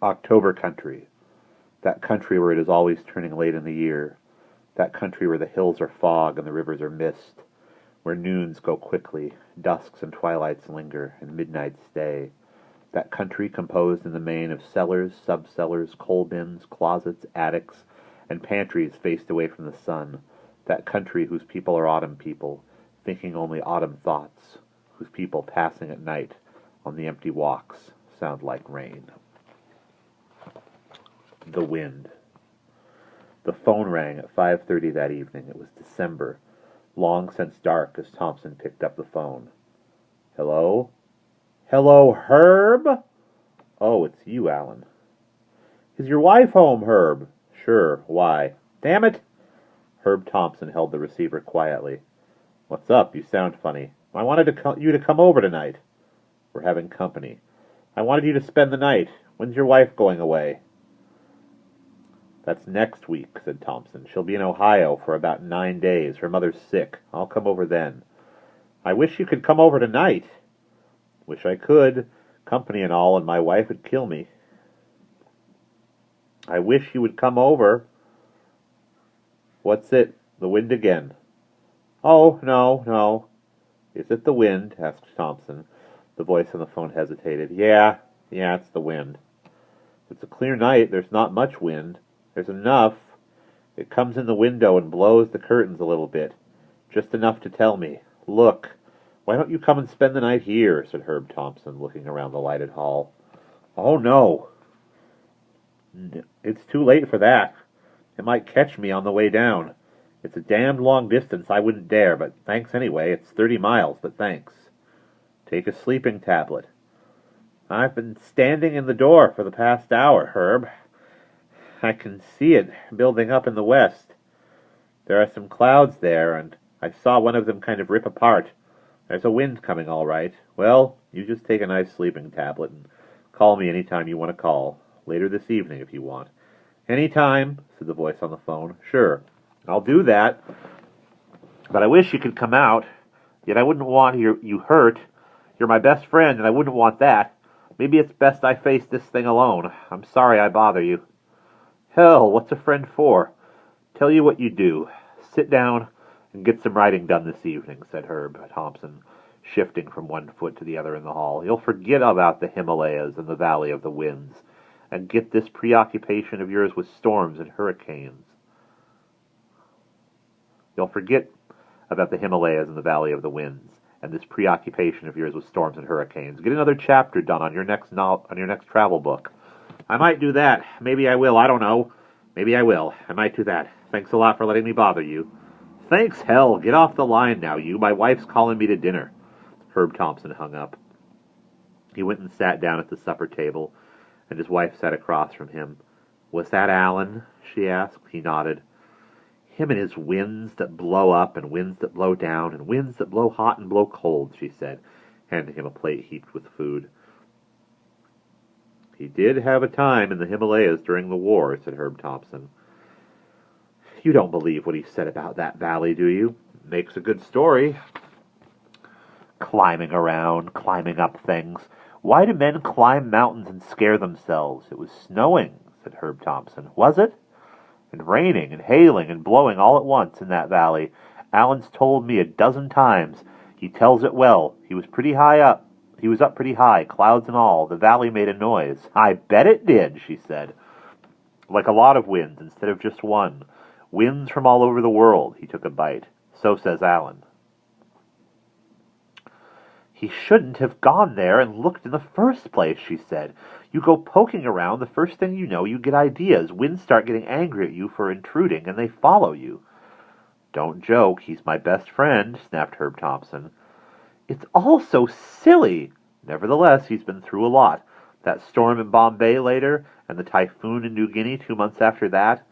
October country, that country where it is always turning late in the year, that country where the hills are fog and the rivers are mist, where noons go quickly, dusks and twilights linger, and midnights stay. That country composed in the main of cellars, sub-cellars, coal bins, closets, attics, and pantries faced away from the sun. That country whose people are autumn people, thinking only autumn thoughts, whose people passing at night on the empty walks sound like rain. The Wind. The phone rang at 5:30 that evening. It was December, long since dark, as Thompson picked up the phone. Hello? Hello, Herb? Oh, it's you, Alan. Is your wife home, Herb? Sure. Why? Damn it! Herb Thompson held the receiver quietly. What's up? You sound funny. I wanted you to come over tonight. We're having company. I wanted you to spend the night. When's your wife going away? That's next week, said Thompson. She'll be in Ohio for about 9 days. Her mother's sick. I'll come over then. I wish you could come over tonight. Wish I could. Company and all, and my wife would kill me. I wish you would come over. What's it? The wind again? Oh, no. Is it the wind? Asked Thompson. The voice on the phone hesitated. Yeah, it's the wind. It's a clear night. There's not much wind. There's enough. It comes in the window and blows the curtains a little bit. Just enough to tell me. Look, why don't you come and spend the night here? Said Herb Thompson, looking around the lighted hall. Oh, no. It's too late for that. It might catch me on the way down. It's a damned long distance. I wouldn't dare, but thanks anyway. It's 30 miles, but thanks. Take a sleeping tablet. I've been standing in the door for the past hour, Herb. I can see it building up in the west. There are some clouds there, and I saw one of them kind of rip apart. There's a wind coming, all right. Well, you just take a nice sleeping tablet and call me any time you want to call. Later this evening, if you want. Any time, said the voice on the phone. Sure, I'll do that. But I wish you could come out. Yet I wouldn't want you hurt. You're my best friend, and I wouldn't want that. Maybe it's best I face this thing alone. I'm sorry I bother you. Hell, what's a friend for? Tell you what you do. Sit down and get some writing done this evening, said Herb Thompson, shifting from one foot to the other in the hall. You'll forget about the Himalayas and the Valley of the Winds, and get this preoccupation of yours with storms and hurricanes. You'll forget about the Himalayas and the Valley of the Winds, and this preoccupation of yours with storms and hurricanes. Get another chapter done on your next travel book. I might do that. Maybe I will. I don't know. Maybe I will. I might do that. Thanks a lot for letting me bother you. Thanks, hell. Get off the line now, you. My wife's calling me to dinner. Herb Thompson hung up. He went and sat down at the supper table, and his wife sat across from him. Was that Alan? She asked. He nodded. Him and his winds that blow up and winds that blow down and winds that blow hot and blow cold, she said, handing him a plate heaped with food. He did have a time in the Himalayas during the war, said Herb Thompson. You don't believe what he said about that valley, do you? Makes a good story. Climbing around, climbing up things. Why do men climb mountains and scare themselves? It was snowing, said Herb Thompson. Was it? And raining and hailing and blowing all at once in that valley. Alan's told me a dozen times. He tells it well. He was pretty high up. He was up pretty high, clouds and all. The valley made a noise. I bet it did, she said. Like a lot of winds instead of just one. Winds from all over the world. He took a bite. So says Alan. He shouldn't have gone there and looked in the first place, she said. You go poking around, the first thing you know, you get ideas. Winds start getting angry at you for intruding, and they follow you. Don't joke, he's my best friend, snapped Herb Thompson. It's all so silly. Nevertheless, he's been through a lot. That storm in Bombay later, and the typhoon in New Guinea 2 months after that,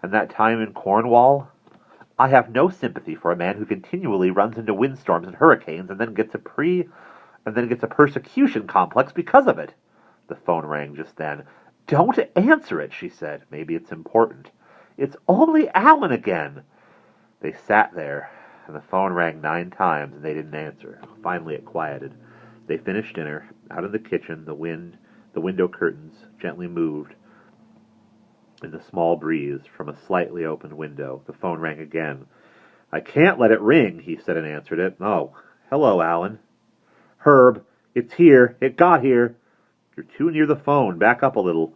and that time in Cornwall. I have no sympathy for a man who continually runs into windstorms and hurricanes and then gets a persecution complex because of it. The phone rang just then. Don't answer it, she said. Maybe it's important. It's only Alan again. They sat there, and the phone rang 9 times, and they didn't answer. Finally it quieted. They finished dinner. Out in the kitchen, the wind The window curtains gently moved in the small breeze from a slightly opened window. The phone rang again. "I can't let it ring," he said and answered it. "Oh, hello, Alan." "Herb, it's here. It got here." "You're too near the phone. Back up a little."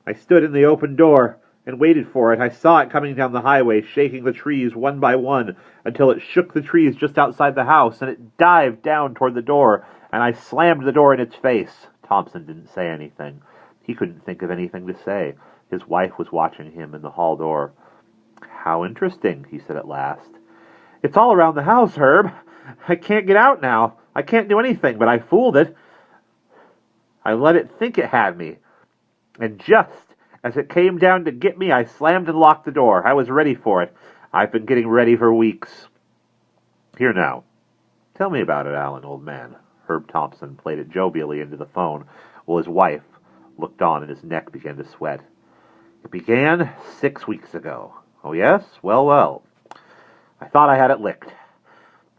"I stood in the open door and waited for it. I saw it coming down the highway, shaking the trees one by one until it shook the trees just outside the house, and it dived down toward the door, and I slammed the door in its face." Thompson didn't say anything. He couldn't think of anything to say. His wife was watching him in the hall door. "How interesting," he said at last. "It's all around the house, Herb. I can't get out now. I can't do anything, but I fooled it. I let it think it had me. And just as it came down to get me, I slammed and locked the door. I was ready for it. I've been getting ready for weeks." "Here now. Tell me about it, Alan, old man." Herb Thompson played it jovially into the phone, while his wife looked on and his neck began to sweat. "It began 6 weeks ago." "Oh, yes? Well, well. I thought I had it licked.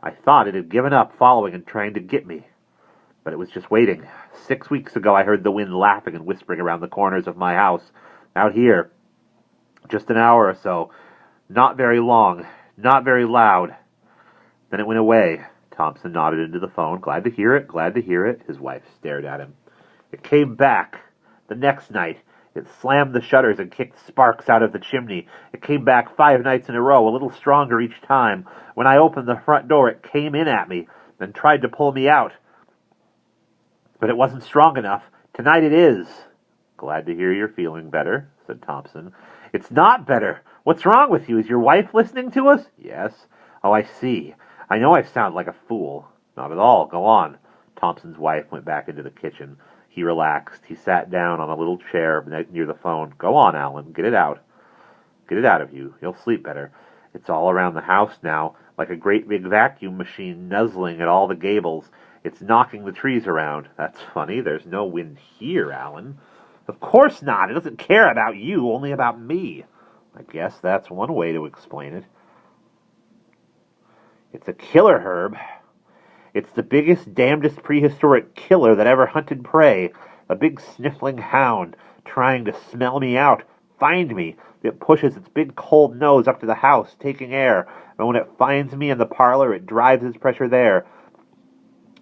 I thought it had given up following and trying to get me. But it was just waiting. 6 weeks ago I heard the wind laughing and whispering around the corners of my house. Out here. Just an hour or so. Not very long. Not very loud. Then it went away." Thompson nodded into the phone. "Glad to hear it, glad to hear it." His wife stared at him. "It came back. The next night. It slammed the shutters and kicked sparks out of the chimney. It came back 5 nights in a row, a little stronger each time. When I opened the front door, it came in at me and tried to pull me out. But it wasn't strong enough. Tonight it is." "Glad to hear you're feeling better," said Thompson. "It's not better. What's wrong with you? Is your wife listening to us?" "Yes." "Oh, I see. I know I sound like a fool." "Not at all. Go on." Thompson's wife went back into the kitchen. He relaxed. He sat down on a little chair near the phone. "Go on, Alan. Get it out. Get it out of you. You'll sleep better. It's all around the house now, like a great big vacuum machine nuzzling at all the gables. It's knocking the trees around." "That's funny. There's no wind here, Alan." "Of course not. It doesn't care about you, only about me." "I guess that's one way to explain it." "It's a killer, Herb. It's the biggest, damnedest prehistoric killer that ever hunted prey. A big sniffling hound, trying to smell me out, find me. It pushes its big cold nose up to the house, taking air, and when it finds me in the parlor, it drives its pressure there.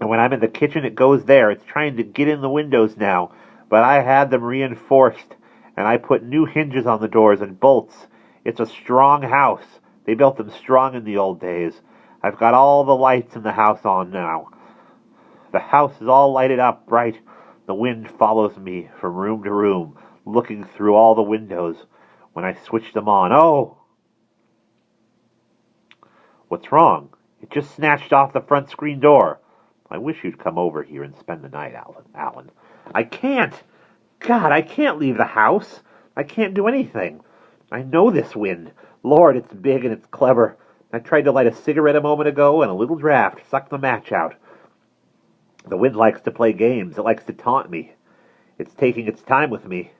And when I'm in the kitchen, it goes there. It's trying to get in the windows now, but I had them reinforced, and I put new hinges on the doors and bolts. It's a strong house. They built them strong in the old days. I've got all the lights in the house on now. The house is all lighted up bright. The wind follows me from room to room, looking through all the windows. When I switch them on, oh!" "What's wrong?" "It just snatched off the front screen door." "I wish you'd come over here and spend the night, Alan." "I can't. God, I can't leave the house. I can't do anything. I know this wind. Lord, it's big and it's clever. I tried to light a cigarette a moment ago, and a little draft sucked the match out. The wind likes to play games. It likes to taunt me. It's taking its time with me.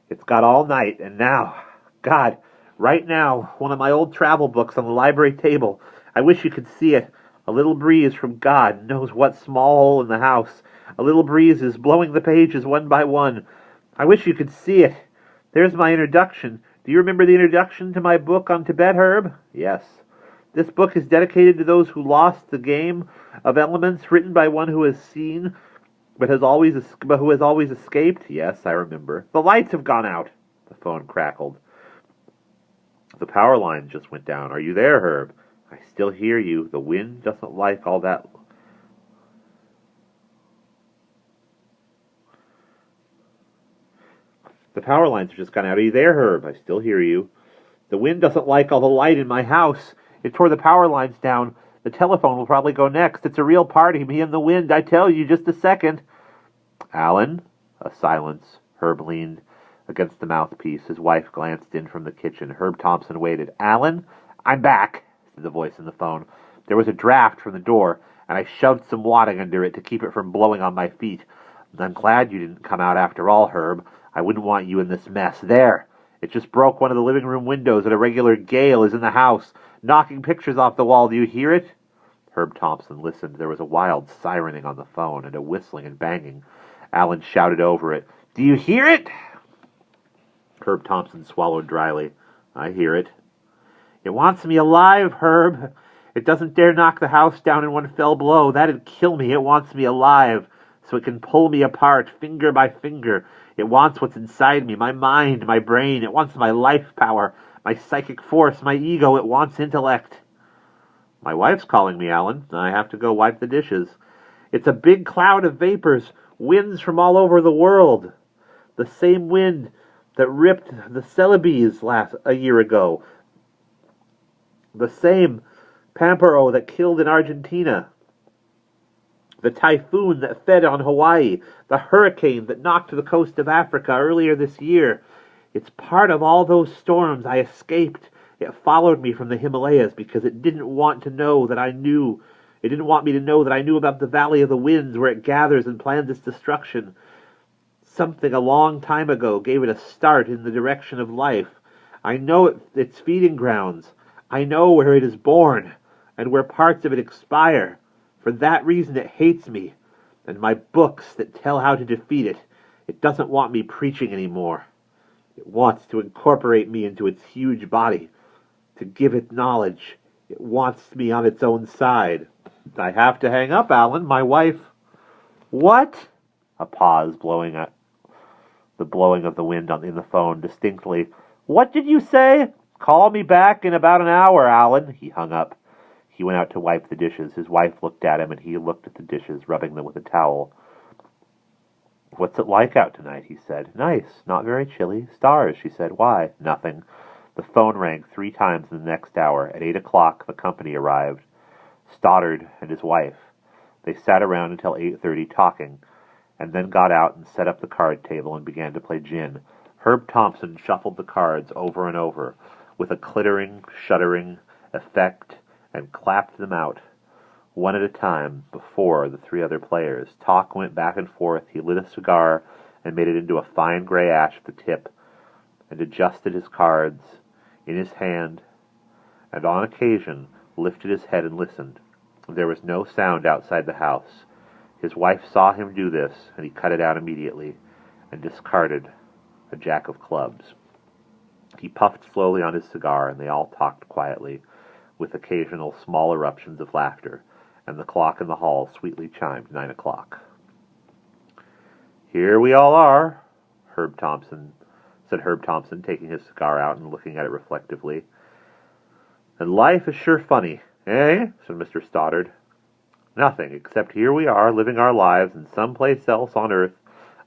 It's got all night, and now, God, right now, one of my old travel books on the library table. I wish you could see it. A little breeze from God knows what small hole in the house. A little breeze is blowing the pages one by one. I wish you could see it. There's my introduction. Do you remember the introduction to my book on Tibet, Herb?" "Yes." "This book is dedicated to those who lost the game of elements, written by one who has seen, but who has always escaped." "Yes, I remember." "The lights have gone out." The phone crackled. "The power lines just went down. Are you there, Herb?" "I still hear you. The wind doesn't like all that." "The power lines have just gone out. Are you there, Herb?" "I still hear you." "The wind doesn't like all the light in my house. It tore the power lines down. The telephone will probably go next. It's a real party, me and the wind, I tell you. Just a second." "Alan?" A silence. Herb leaned against the mouthpiece. His wife glanced in from the kitchen. Herb Thompson waited. "Alan? I'm back," said the voice in the phone. "There was a draft from the door, and I shoved some wadding under it to keep it from blowing on my feet. I'm glad you didn't come out after all, Herb. I wouldn't want you in this mess. There! It just broke one of the living room windows, and a regular gale is in the house, knocking pictures off the wall. Do you hear it?" Herb Thompson listened. There was a wild sirening on the phone, and a whistling and banging. Alan shouted over it. "Do you hear it?" Herb Thompson swallowed dryly. "I hear it." "It wants me alive, Herb. It doesn't dare knock the house down in one fell blow. That'd kill me. It wants me alive, so it can pull me apart, finger by finger. It wants what's inside me, my mind, my brain. It wants my life power, my psychic force, my ego. It wants intellect." "My wife's calling me, Alan. I have to go wipe the dishes." "It's a big cloud of vapors, winds from all over the world. The same wind that ripped the Celebes a year ago. The same Pampero that killed in Argentina. The typhoon that fed on Hawaii. The hurricane that knocked the coast of Africa earlier this year. It's part of all those storms I escaped. It followed me from the Himalayas because it didn't want to know that I knew. It didn't want me to know that I knew about the Valley of the Winds, where it gathers and plans its destruction. Something a long time ago gave it a start in the direction of life. I know its feeding grounds. I know where it is born, and where parts of it expire. For that reason it hates me, and my books that tell how to defeat it. It doesn't want me preaching anymore. It wants to incorporate me into its huge body, to give it knowledge. It wants me on its own side. I have to hang up, Alan. My wife..." "What?" A pause, the blowing of the wind in the phone distinctly. "What did you say?" "Call me back in about an hour, Alan." He hung up. He went out to wipe the dishes. His wife looked at him, and he looked at the dishes, rubbing them with a towel. "What's it like out tonight?" he said. "Nice. Not very chilly. Stars," she said. "Why?" "Nothing." The phone rang 3 times in the next hour. At 8 o'clock, the company arrived. Stoddard and his wife. They sat around until 8:30 talking, and then got out and set up the card table and began to play gin. Herb Thompson shuffled the cards over and over, with a clittering, shuddering effect, and clapped them out, one at a time, before the 3 other players. Talk went back and forth. He lit a cigar and made it into a fine gray ash at the tip, and adjusted his cards in his hand, and on occasion lifted his head and listened. There was no sound outside the house. His wife saw him do this, and he cut it out immediately, and discarded a jack of clubs. He puffed slowly on his cigar, and they all talked quietly, with occasional small eruptions of laughter, and the clock in the hall sweetly chimed 9 o'clock. "Here we all are," said Herb Thompson, taking his cigar out and looking at it reflectively. "And life is sure funny, eh?" said Mr. Stoddard. "Nothing, except here we are, living our lives, and someplace else on Earth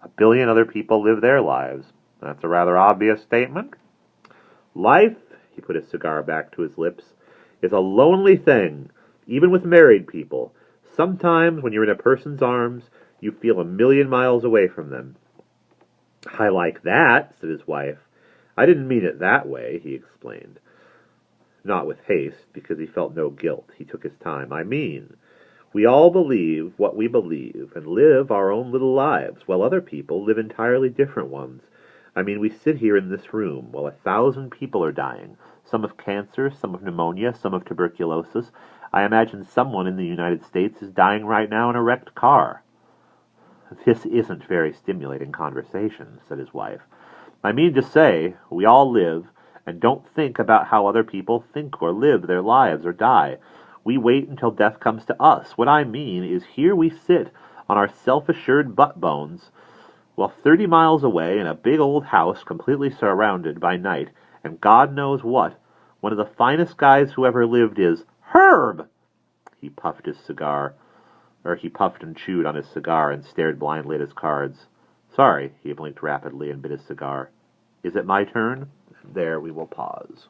1 billion other people live their lives. That's a rather obvious statement. Life," he put his cigar back to his lips, "is a lonely thing, even with married people. Sometimes, when you're in a person's arms, you feel 1 million miles away from them." "I like that," said his wife. "I didn't mean it that way," he explained. Not with haste, because he felt no guilt. He took his time. "I mean, we all believe what we believe, and live our own little lives, while other people live entirely different ones. I mean, we sit here in this room while 1,000 people are dying, some of cancer, some of pneumonia, some of tuberculosis. I imagine someone in the United States is dying right now in a wrecked car." "This isn't very stimulating conversation," said his wife. "I mean to say, we all live, and don't think about how other people think or live their lives or die. We wait until death comes to us. What I mean is, here we sit on our self-assured butt bones, while 30 miles away in a big old house completely surrounded by night, and God knows what, one of the finest guys who ever lived is Herb!" He puffed and chewed on his cigar and stared blindly at his cards. "Sorry," he blinked rapidly and bit his cigar. "Is it my turn?" There we will pause.